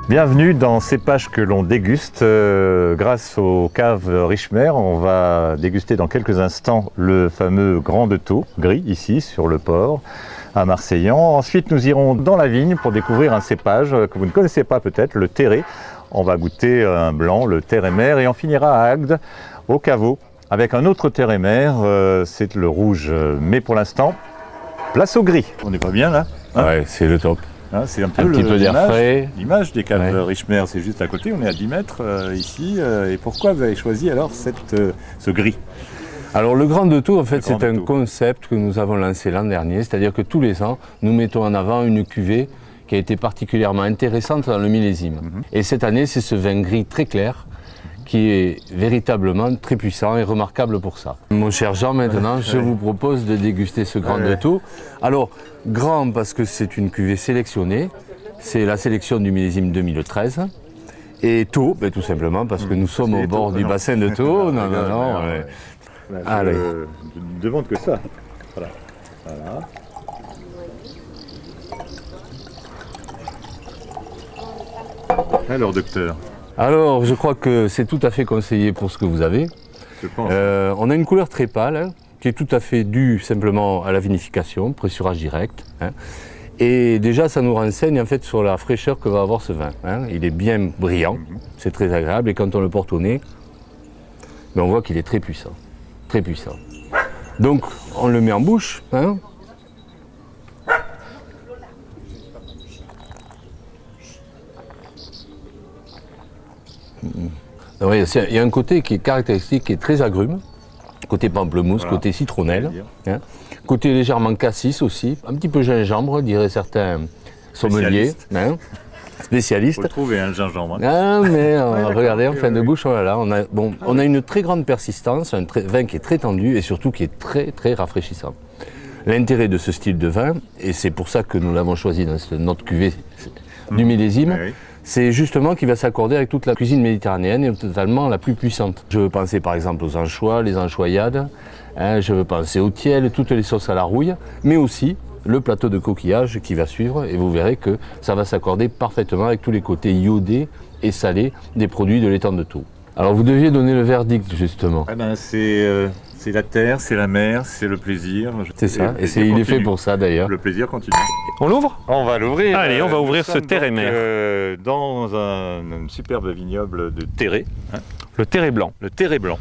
Bienvenue dans Cépages que l'on déguste. Grâce aux caves Richmer, on va déguster dans quelques instants le fameux Grand de Thau, gris, ici, sur le port, à Marseillan. Ensuite, nous irons dans la vigne pour découvrir un cépage que vous ne connaissez pas peut-être, le Terré. On va goûter un blanc, le Terre-et-Mer, et on finira à Agde, au caveau, avec un autre Terre-et-Mer, c'est le rouge. Mais pour l'instant, place au gris. On n'est pas bien là, hein? Ouais, c'est le top. Hein, c'est un petit peu d'air frais. L'image des caves Richmer, c'est juste à côté, on est à 10 mètres ici. Et pourquoi vous avez choisi alors ce gris? Alors le Grand de Thau, en fait, c'est un concept que nous avons lancé l'an dernier, c'est-à-dire que tous les ans, nous mettons en avant une cuvée qui a été particulièrement intéressante dans le millésime. Et cette année, c'est ce vin gris très clair qui est véritablement très puissant et remarquable pour ça. Mon cher Jean, maintenant, je vous propose de déguster ce Grand de Thau. Alors, grand parce que c'est une cuvée sélectionnée, c'est la sélection du millésime 2013. Et Thau, ben, tout simplement parce que nous sommes au bord du bassin de Thau. Non. Allez. Je ne demande que ça. Voilà. Alors, docteur? Alors, je crois que c'est tout à fait conseillé pour ce que vous avez. Je pense. On a une couleur très pâle, hein, qui est tout à fait due simplement à la vinification, pressurage direct. Hein. Et déjà, ça nous renseigne en fait sur la fraîcheur que va avoir ce vin. Hein. Il est bien brillant, c'est très agréable, et quand on le porte au nez, ben, on voit qu'il est très puissant. Très puissant. Donc, on le met en bouche. Hein. Oui, il y a un côté qui est caractéristique, qui est très agrume, côté pamplemousse, côté citronnelle, hein, côté légèrement cassis aussi, un petit peu gingembre, diraient certains sommeliers, spécialistes. Il faut le trouver, un gingembre. Ah, mais regardez, en fin de bouche, oh là là, on a une très grande persistance, un vin qui est très tendu et surtout qui est très très rafraîchissant. L'intérêt de ce style de vin, et c'est pour ça que nous l'avons choisi dans notre cuvée du millésime, c'est justement qu'il va s'accorder avec toute la cuisine méditerranéenne et totalement la plus puissante. Je veux penser par exemple aux anchois, les anchoyades, hein, je veux penser aux tiels, toutes les sauces à la rouille, mais aussi le plateau de coquillage qui va suivre, et vous verrez que ça va s'accorder parfaitement avec tous les côtés iodés et salés des produits de l'étang de Thau. Alors vous deviez donner le verdict justement. Ah ben, c'est la terre, c'est la mer, c'est le plaisir. C'est ça, et il est fait pour ça d'ailleurs. Le plaisir continue. On l'ouvre? On va l'ouvrir. Allez, on va ouvrir ce Terre-et-Mer. Dans un superbe vignoble de Terré. Hein. Le Terré blanc. Le Terré blanc.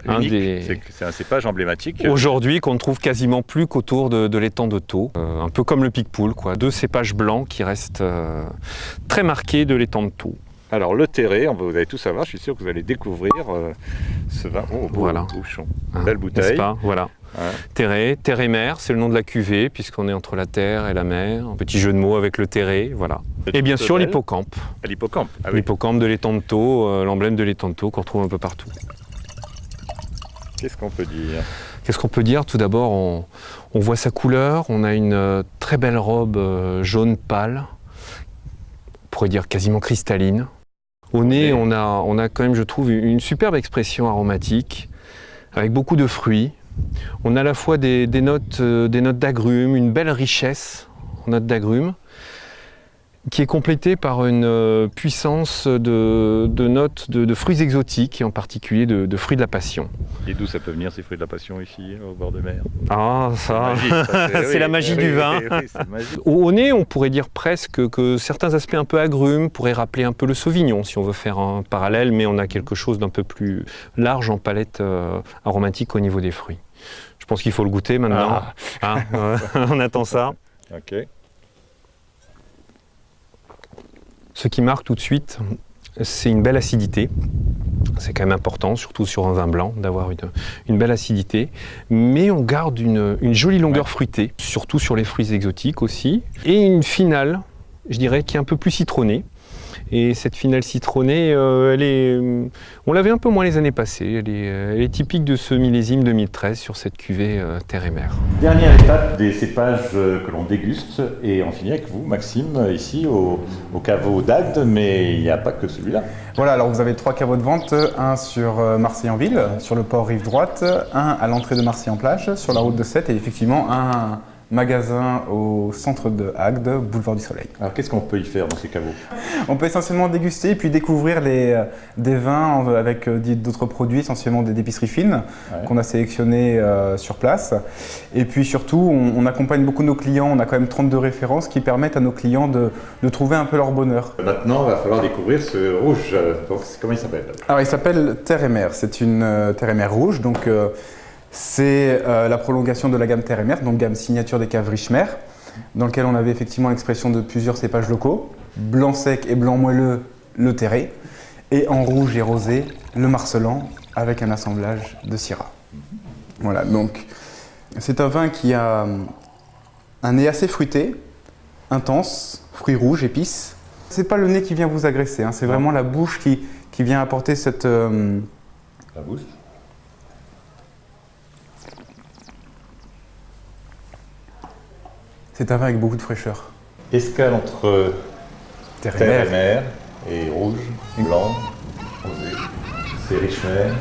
C'est un cépage emblématique. Aujourd'hui, qu'on ne trouve quasiment plus qu'autour de l'étang de Thau. Un peu comme le Picpoul, quoi. Deux cépages blancs qui restent très marqués de l'étang de Thau. Alors le Terré, vous allez tout savoir, je suis sûr que vous allez découvrir ce vin. Oh, voilà. Bouchon. Belle bouteille. N'est-ce pas? Voilà. Ouais. Terré, Terre-et-Mer, c'est le nom de la cuvée, puisqu'on est entre la terre et la mer. Un petit jeu de mots avec le Terré, voilà. Et bien sûr l'hippocampe. L'hippocampe. Ah oui. L'hippocampe de l'étang de Thau, l'emblème de l'étang de Thau qu'on retrouve un peu partout. Qu'est-ce qu'on peut dire? Qu'est-ce qu'on peut dire? Tout d'abord, on voit sa couleur, on a une très belle robe jaune pâle, on pourrait dire quasiment cristalline. Au nez, on a quand même, je trouve, une superbe expression aromatique, avec beaucoup de fruits. On a à la fois des notes d'agrumes, une belle richesse en notes d'agrumes, qui est complétée par une puissance de notes de fruits exotiques, et en particulier de fruits de la passion. Et d'où ça peut venir ces fruits de la passion ici, au bord de mer? Ah, ça, c'est la magie du vin. Au nez, on pourrait dire presque que certains aspects un peu agrumes pourraient rappeler un peu le Sauvignon, si on veut faire un parallèle, mais on a quelque chose d'un peu plus large en palette aromatique au niveau des fruits. Je pense qu'il faut le goûter maintenant. On attend ça. Ok. Ce qui marque tout de suite, c'est une belle acidité. C'est quand même important, surtout sur un vin blanc, d'avoir une belle acidité. Mais on garde une jolie longueur fruitée, surtout sur les fruits exotiques aussi. Et une finale, je dirais, qui est un peu plus citronnée. Et cette finale citronnée, on l'avait un peu moins les années passées. Elle est typique de ce millésime 2013 sur cette cuvée Terre-et-Mer. Dernière étape des cépages que l'on déguste, et on finit avec vous, Maxime, ici au caveau d'Agde, mais il n'y a pas que celui-là. Voilà, alors vous avez 3 caveaux de vente, un sur Marseille-en-Ville, sur le port rive droite, un à l'entrée de Marseille-en-Plage, sur la route de Sète, et effectivement un magasin au centre de Agde, boulevard du Soleil. Alors qu'est-ce qu'on peut y faire dans ces caveaux? On peut essentiellement déguster et puis découvrir des vins avec d'autres produits, essentiellement des épiceries fines qu'on a sélectionnés sur place. Et puis surtout, on accompagne beaucoup nos clients, on a quand même 32 références qui permettent à nos clients de trouver un peu leur bonheur. Maintenant, il va falloir découvrir ce rouge. Donc, comment il s'appelle? Alors il s'appelle Terre et Mer, c'est une Terre et Mer rouge, donc c'est la prolongation de la gamme Terre et Mer, donc gamme signature des caves Richmer, dans lequel on avait effectivement l'expression de plusieurs cépages locaux, blanc sec et blanc moelleux, le Terré, et en rouge et rosé, le Marcelan, avec un assemblage de Syrah. Voilà, donc c'est un vin qui a un nez assez fruité, intense, fruits rouges, épices. C'est pas le nez qui vient vous agresser, hein, c'est vraiment la bouche qui vient apporter cette... La bouche. C'est un vin avec beaucoup de fraîcheur. Escale entre Terre terre et mer et rouge, blanc, rosé. C'est Richmer.